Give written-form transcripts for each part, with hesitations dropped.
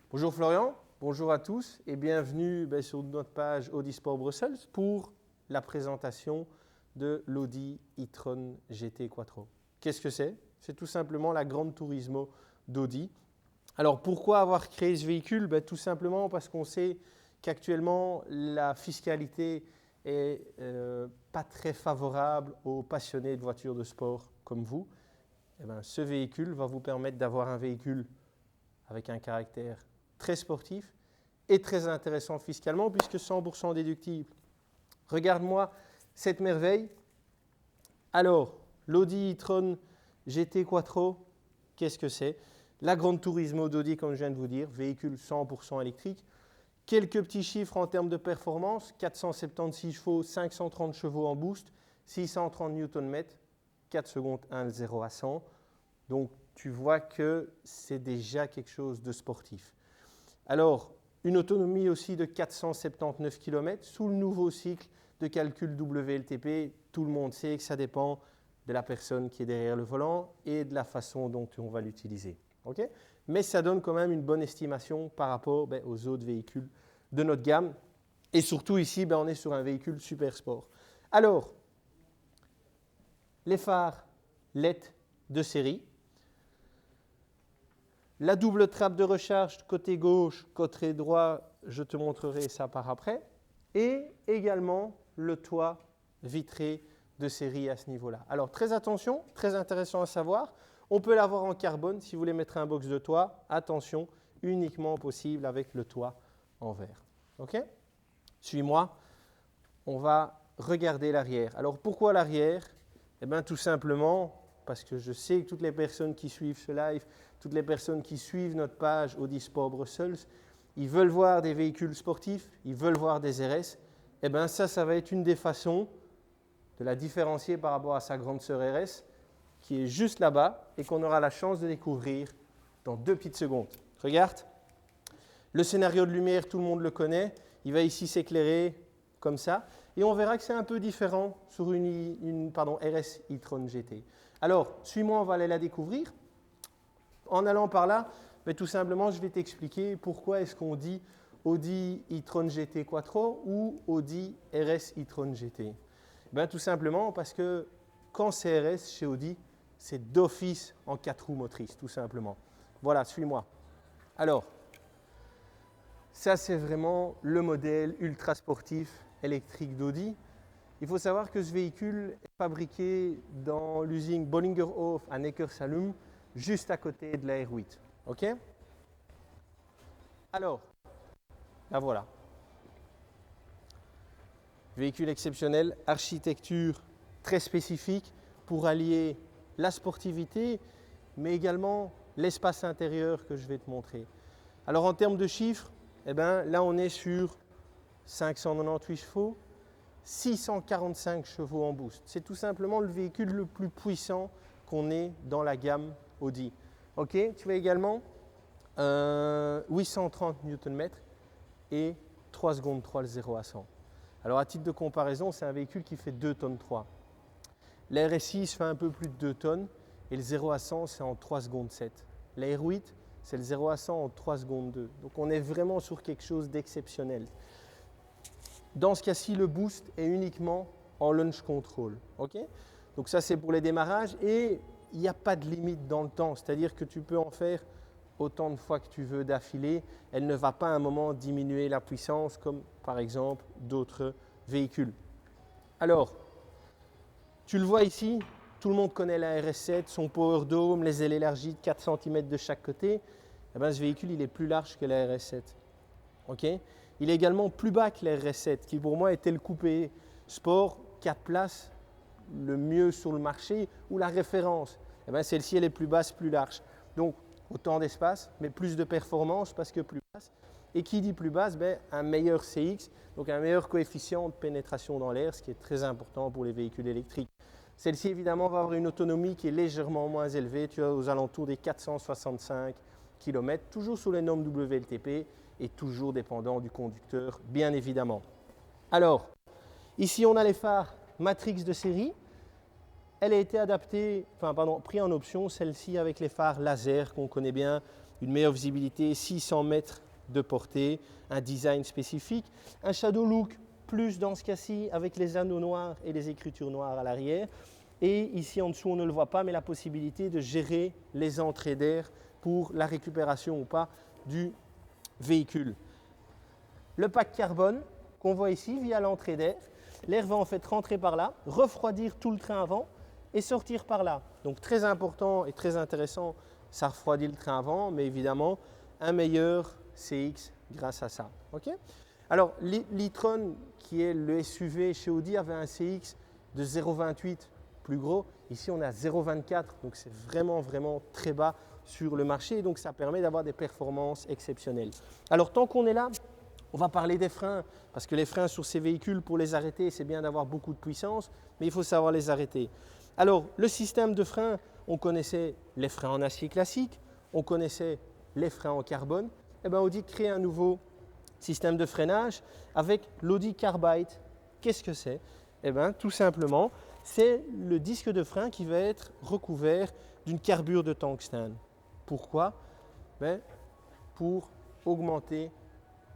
Bonjour Florian, bonjour à tous et bienvenue sur notre page Audi Sport Bruxelles pour la présentation de l'Audi e-tron GT Quattro. Qu'est-ce que c'est? C'est tout simplement la Grande Turismo d'Audi. Alors pourquoi avoir créé ce véhicule? Tout simplement parce qu'on sait qu'actuellement la fiscalité est pas très favorable aux passionnés de voitures de sport comme vous. Ce véhicule va vous permettre d'avoir un véhicule avec un caractère très sportif et très intéressant fiscalement puisque 100% déductible. Regarde-moi cette merveille. Alors, l'Audi e-tron GT Quattro, qu'est-ce que c'est? La Grande Turismo d'Audi, comme je viens de vous dire, véhicule 100% électrique. Quelques petits chiffres en termes de performance, 476 chevaux, 530 chevaux en boost, 630 Nm, 4 secondes 1 de 0 à 100. Donc, tu vois que c'est déjà quelque chose de sportif. Alors, une autonomie aussi de 479 km sous le nouveau cycle de calcul WLTP. Tout le monde sait que ça dépend de la personne qui est derrière le volant et de la façon dont on va l'utiliser. Okay? Mais ça donne quand même une bonne estimation par rapport aux autres véhicules de notre gamme. Et surtout ici, on est sur un véhicule super sport. Alors, les phares LED de série. La double trappe de recharge côté gauche, côté droit, je te montrerai ça par après. Et également le toit vitré de série à ce niveau-là. Alors très attention, très intéressant à savoir, on peut l'avoir en carbone si vous voulez mettre un box de toit. Attention, uniquement possible avec le toit en verre. Ok? Suis-moi, on va regarder l'arrière. Alors pourquoi l'arrière? Tout simplement parce que je sais que toutes les personnes qui suivent ce live, toutes les personnes qui suivent notre page Audi Sport Bruxelles, ils veulent voir des véhicules sportifs, ils veulent voir des RS. Ça va être une des façons de la différencier par rapport à sa grande sœur RS, qui est juste là-bas et qu'on aura la chance de découvrir dans 2 petites secondes. Regarde, le scénario de lumière, tout le monde le connaît. Il va ici s'éclairer comme ça. Et on verra que c'est un peu différent sur une RS e-tron GT. Alors, suis-moi, on va aller la découvrir. En allant par là, tout simplement, je vais t'expliquer pourquoi est-ce qu'on dit Audi e-tron GT Quattro ou Audi RS e-tron GT. Tout simplement parce que quand c'est RS chez Audi, c'est d'office en 4 roues motrices, tout simplement. Voilà, suis-moi. Alors, ça c'est vraiment le modèle ultra sportif électrique d'Audi. Il faut savoir que ce véhicule est fabriqué dans l'usine Bollingerhof à Neckarsalum, juste à côté de la R8. OK? Alors, la voilà. Véhicule exceptionnel, architecture très spécifique pour allier la sportivité, mais également l'espace intérieur que je vais te montrer. Alors en termes de chiffres, là on est sur 598 chevaux, 645 chevaux en boost. C'est tout simplement le véhicule le plus puissant qu'on ait dans la gamme Audi. Ok, tu as également 830 Nm et 3 secondes 3 le 0 à 100. Alors à titre de comparaison, c'est un véhicule qui fait 2 tonnes 3. La RS6 fait un peu plus de 2 tonnes et le 0 à 100 c'est en 3 secondes 7. La R8 c'est le 0 à 100 en 3 secondes 2. Donc on est vraiment sur quelque chose d'exceptionnel. Dans ce cas-ci, le boost est uniquement en launch control. Okay? Donc ça, c'est pour les démarrages et il n'y a pas de limite dans le temps. C'est-à-dire que tu peux en faire autant de fois que tu veux d'affilée. Elle ne va pas à un moment diminuer la puissance comme par exemple d'autres véhicules. Alors, tu le vois ici, tout le monde connaît la RS7, son Power Dome, les ailes élargies de 4 cm de chaque côté. Ce véhicule, il est plus large que la RS7. Okay? Il est également plus bas que la RS7, qui pour moi était le coupé sport 4 places le mieux sur le marché ou la référence. Celle-ci, elle est plus basse, plus large. Donc, autant d'espace, mais plus de performance parce que plus basse. Et qui dit plus basse, un meilleur CX, donc un meilleur coefficient de pénétration dans l'air, ce qui est très important pour les véhicules électriques. Celle-ci, évidemment, va avoir une autonomie qui est légèrement moins élevée, tu as aux alentours des 465 km, toujours sous les normes WLTP et toujours dépendant du conducteur, bien évidemment. Alors, ici, on a les phares Matrix de série. Elle a été adaptée, pris en option, celle-ci avec les phares laser qu'on connaît bien, une meilleure visibilité, 600 mètres de portée, un design spécifique, un shadow look plus dans ce cas-ci avec les anneaux noirs et les écritures noires à l'arrière. Et ici en dessous, on ne le voit pas, mais la possibilité de gérer les entrées d'air pour la récupération ou pas du véhicule. Le pack carbone qu'on voit ici via l'entrée d'air, l'air va en fait rentrer par là, refroidir tout le train avant et sortir par là. Donc très important et très intéressant, ça refroidit le train avant, mais évidemment un meilleur CX grâce à ça. Okay, alors l'e-tron, qui est le SUV chez Audi, avait un CX de 0,28 plus gros. Ici on est à 0,24, donc c'est vraiment très bas sur le marché, donc ça permet d'avoir des performances exceptionnelles. Alors tant qu'on est là, on va parler des freins, parce que les freins sur ces véhicules, pour les arrêter, c'est bien d'avoir beaucoup de puissance, mais il faut savoir les arrêter. Alors, le système de frein, on connaissait les freins en acier classique, on connaissait les freins en carbone. Et bien, Audi crée un nouveau système de freinage avec l'Audi Carbide. Qu'est-ce que c'est? Eh bien, tout simplement, c'est le disque de frein qui va être recouvert d'une carbure de tungstène. Pourquoi? Ben, pour augmenter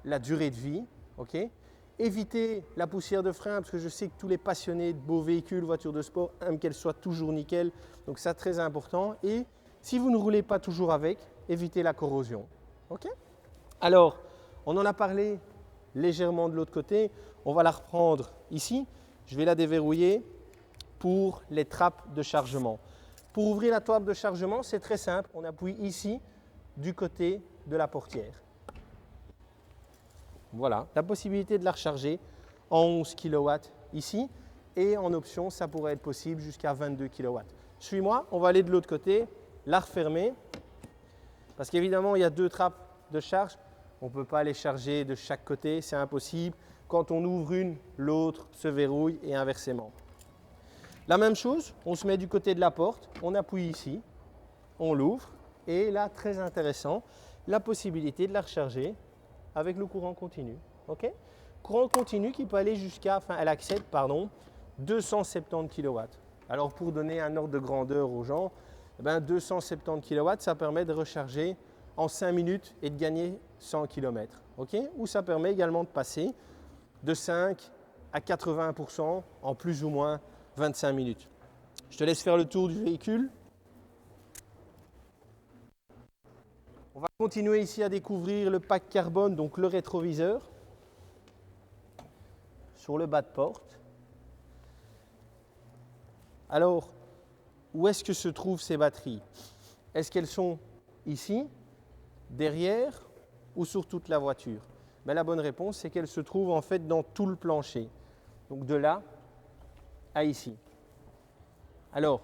la durée de vie, okay? Éviter la poussière de frein, parce que je sais que tous les passionnés de beaux véhicules, voitures de sport, aiment qu'elles soient toujours nickel, donc ça très important. Et si vous ne roulez pas toujours avec, évitez la corrosion. Okay? Alors, on en a parlé légèrement de l'autre côté, on va la reprendre ici. Je vais la déverrouiller pour les trappes de chargement. Pour ouvrir la trappe de chargement, c'est très simple, on appuie ici du côté de la portière. Voilà, la possibilité de la recharger en 11 kW ici et en option, ça pourrait être possible jusqu'à 22 kW. Suis-moi, on va aller de l'autre côté, la refermer parce qu'évidemment, il y a deux trappes de charge. On ne peut pas les charger de chaque côté, c'est impossible. Quand on ouvre une, l'autre se verrouille et inversement. La même chose, on se met du côté de la porte, on appuie ici, on l'ouvre et là, très intéressant, la possibilité de la recharger avec le courant continu. Okay, courant continu qui peut aller jusqu'à, elle accepte 270 kW. Alors pour donner un ordre de grandeur aux gens, 270 kW, ça permet de recharger en 5 minutes et de gagner 100 km. Okay, ou ça permet également de passer de 5 à 80% en plus ou moins 25 minutes. Je te laisse faire le tour du véhicule. On va continuer ici à découvrir le pack carbone, donc le rétroviseur, sur le bas de porte. Alors, où est-ce que se trouvent ces batteries? Est-ce qu'elles sont ici, derrière ou sur toute la voiture? Mais la bonne réponse, c'est qu'elles se trouvent en fait dans tout le plancher. Donc de là à ici. Alors,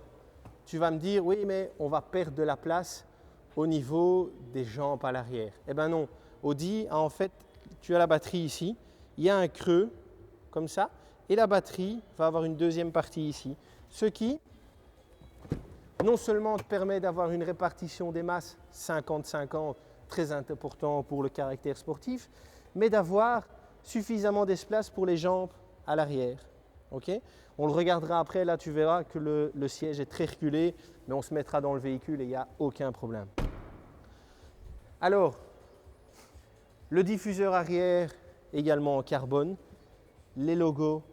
tu vas me dire, oui, mais on va perdre de la place au niveau des jambes à l'arrière. Eh bien non, Audi a en fait, tu as la batterie ici, il y a un creux comme ça, et la batterie va avoir une deuxième partie ici. Ce qui, non seulement te permet d'avoir une répartition des masses 50-50, très important pour le caractère sportif, mais d'avoir suffisamment d'espace pour les jambes à l'arrière. Okay, on le regardera après, là tu verras que le siège est très reculé, mais on se mettra dans le véhicule et il n'y a aucun problème. Alors, le diffuseur arrière également en carbone, les logos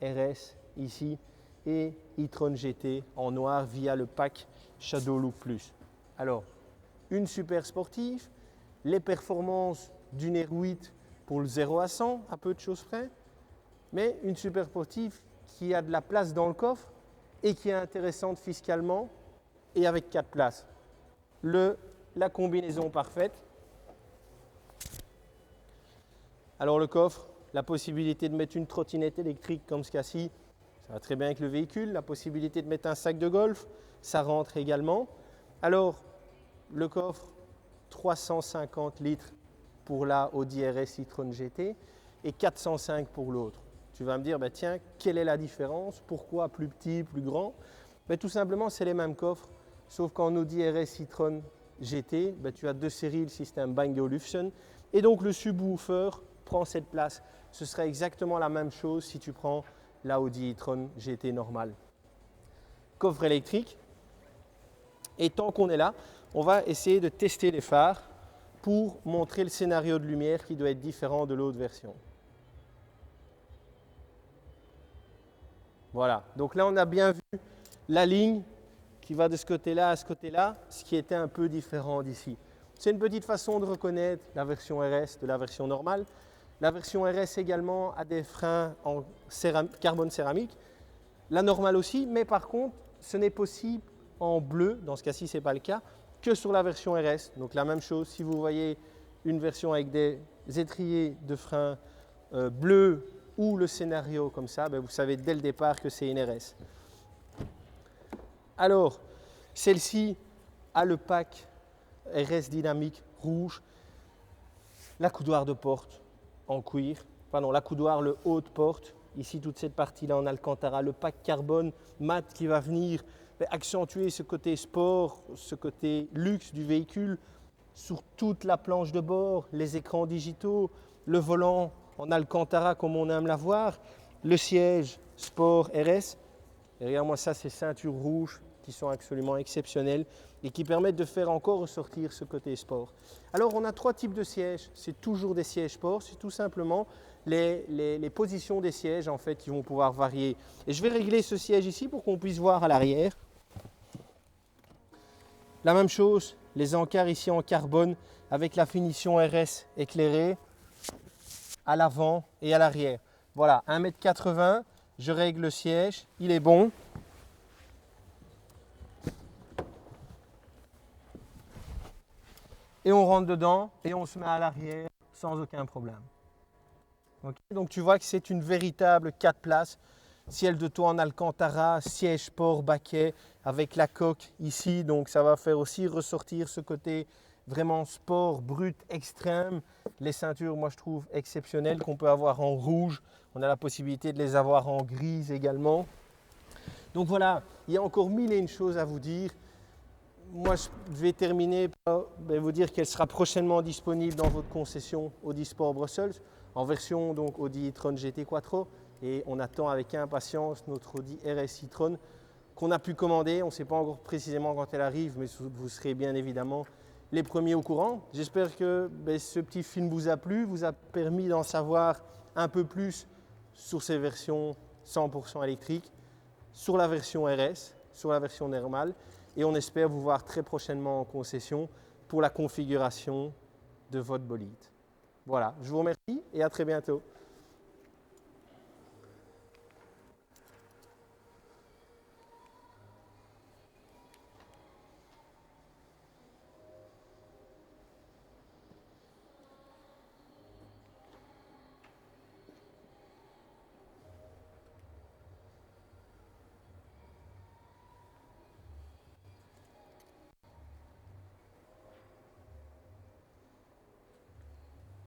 RS ici et e-tron GT en noir via le pack Shadow Look Plus. Alors, une super sportive, les performances d'une R8 pour le 0 à 100, à peu de choses près, mais une super sportive qui a de la place dans le coffre et qui est intéressante fiscalement et avec 4 places. La combinaison parfaite. Alors le coffre, la possibilité de mettre une trottinette électrique comme ce cas-ci, ça va très bien avec le véhicule. La possibilité de mettre un sac de golf, ça rentre également. Alors le coffre, 350 litres pour la Audi RS e-tron GT et 405 pour l'autre. Tu vas me dire, tiens, quelle est la différence? Pourquoi plus petit, plus grand? Tout simplement, c'est les mêmes coffres, sauf qu'en Audi RS e-tron GT, tu as deux séries, le système Bang & Olufsen, et donc le subwoofer prend cette place. Ce serait exactement la même chose si tu prends la Audi e-tron GT normale. Coffre électrique, et tant qu'on est là, on va essayer de tester les phares pour montrer le scénario de lumière qui doit être différent de l'autre version. Voilà, donc là on a bien vu la ligne qui va de ce côté-là à ce côté-là, ce qui était un peu différent d'ici. C'est une petite façon de reconnaître la version RS de la version normale. La version RS également a des freins en carbone céramique, la normale aussi, mais par contre ce n'est possible en bleu, dans ce cas-ci ce n'est pas le cas, que sur la version RS. Donc la même chose, si vous voyez une version avec des étriers de frein bleus ou le scénario comme ça, ben vous savez dès le départ que c'est une RS. Alors, celle-ci a le pack RS dynamique rouge, l'accoudoir de porte en cuir, pardon, l'accoudoir, le haut de porte, ici toute cette partie-là en alcantara, le pack carbone mat qui va venir accentuer ce côté sport, ce côté luxe du véhicule sur toute la planche de bord, les écrans digitaux, le volant en alcantara comme on aime l'avoir, le siège sport RS. Et regarde-moi ça, ces ceintures rouges qui sont absolument exceptionnelles et qui permettent de faire encore ressortir ce côté sport. Alors on a 3 types de sièges, c'est toujours des sièges sport, c'est tout simplement les positions des sièges en fait qui vont pouvoir varier. Et je vais régler ce siège ici pour qu'on puisse voir à l'arrière. La même chose, les encarts ici en carbone avec la finition RS éclairée à l'avant et à l'arrière. Voilà, 1,80 m, je règle le siège, il est bon. Et on rentre dedans et on se met à l'arrière sans aucun problème. Okay. Donc tu vois que c'est une véritable 4 places. Ciel de toit en alcantara, siège sport baquet avec la coque ici. Donc ça va faire aussi ressortir ce côté vraiment sport brut extrême. Les ceintures, moi je trouve exceptionnelles qu'on peut avoir en rouge. On a la possibilité de les avoir en grise également. Donc voilà, il y a encore mille et une choses à vous dire. Moi, je vais terminer par vous dire qu'elle sera prochainement disponible dans votre concession Audi Sport Brussels en version donc Audi e-tron GT Quattro et on attend avec impatience notre Audi RS e-tron qu'on a pu commander. On ne sait pas encore précisément quand elle arrive, mais vous serez bien évidemment les premiers au courant. J'espère que ce petit film vous a plu, vous a permis d'en savoir un peu plus sur ces versions 100% électriques, sur la version RS, sur la version normale. Et on espère vous voir très prochainement en concession pour la configuration de votre bolide. Voilà, je vous remercie et à très bientôt.